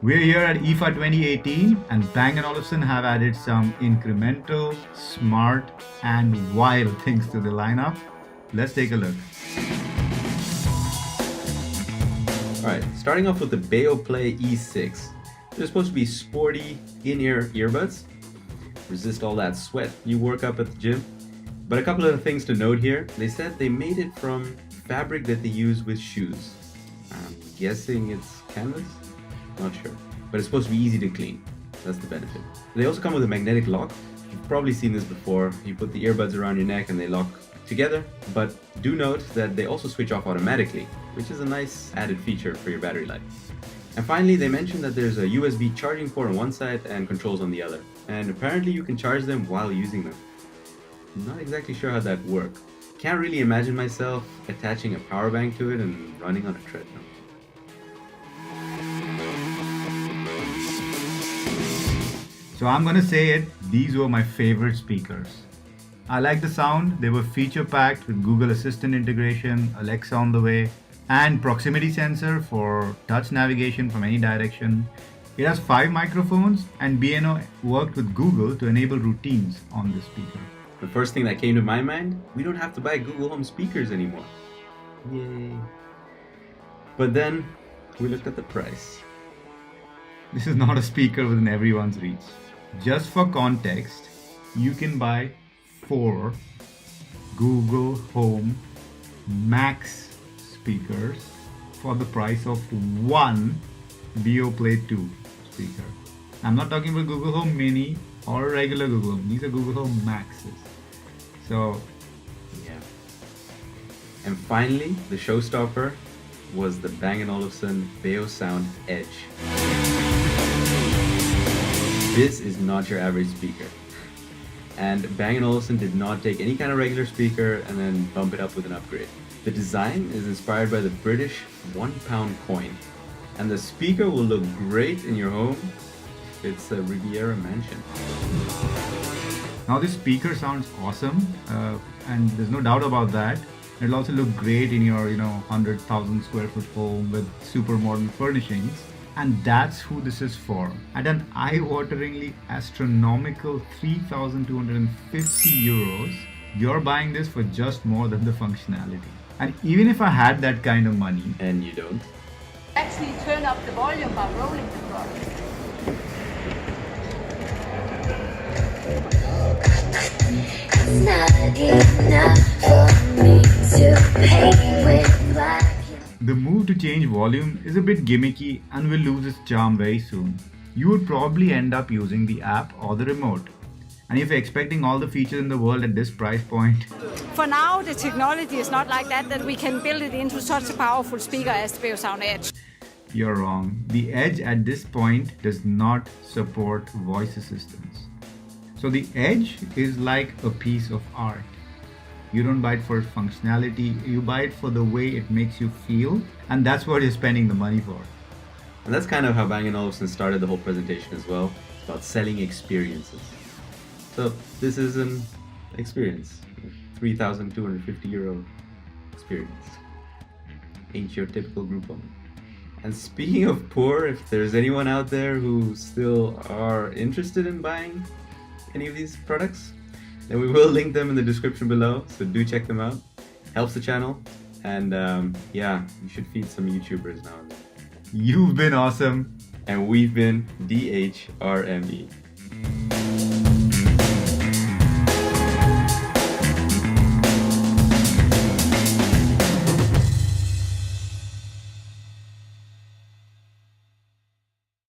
We're here at IFA 2018 and Bang & Olufsen have added some incremental, smart and wild things to the lineup. Let's take a look. Alright, starting off with the Beoplay E6. They're supposed to be sporty in-ear earbuds, resist all that sweat you work up at the gym. But a couple of things to note here. They said they made it from fabric that they use with shoes. I'm guessing it's canvas? Not sure. But it's supposed to be easy to clean. That's the benefit. They also come with a magnetic lock. You've probably seen this before. You put the earbuds around your neck and they lock together. But do note that they also switch off automatically, which is a nice added feature for your battery life. And finally, they mentioned that there's a USB charging port on one side and controls on the other. And apparently you can charge them while using them. I'm not exactly sure how that works. Can't really imagine myself attaching a power bank to it and running on a treadmill. So I'm gonna say it, these were my favorite speakers. I like the sound, they were feature packed with Google Assistant integration, Alexa on the way, and proximity sensor for touch navigation from any direction. It has 5 microphones and B&O worked with Google to enable routines on this speaker. The first thing that came to my mind, we don't have to buy Google Home speakers anymore. Yay. But then we looked at the price. This is not a speaker within everyone's reach. Just for context, you can buy 4 Google Home Max speakers for the price of 1 Beoplay 2 speaker. I'm not talking about Google Home Mini or regular Google Home. These are Google Home Maxes. So, yeah. And finally, the showstopper was the Bang & Olufsen BeoSound Edge. This is not your average speaker. And Bang & Olufsen did not take any kind of regular speaker and then bump it up with an upgrade. The design is inspired by the British £1 coin. And the speaker will look great in your home. It's a Riviera mansion. now this speaker sounds awesome, and there's no doubt about that. It'll also look great in your 100,000 square foot home with super modern furnishings. And that's who this is for. At an eye-wateringly astronomical 3,250 euros, you're buying this for just more than the functionality. And even if I had that kind of money, and you don't, actually turn up the volume by rolling the product. It's not enough for me to pay with black. the move to change volume is a bit gimmicky and will lose its charm very soon. You would probably end up using the app or the remote. And if you're expecting all the features in the world at this price point, For now, the technology is not like that we can build it into such a powerful speaker as the BeoSound Edge. you're wrong. The Edge at this point does not support voice assistance. So the Edge is like a piece of art. You don't buy it for its functionality, you buy it for the way it makes you feel, and that's what you're spending the money for. and that's kind of how Bang & Olufsen started the whole presentation as well. It's about selling experiences. So this is an experience, €3,250 experience. Ain't your typical Groupon. And speaking of poor, if there's anyone out there who still are interested in buying any of these products, then we will link them in the description below, so do check them out. Helps the channel, and yeah, you should feed some YouTubers now and then. You've been awesome. And we've been DHRME.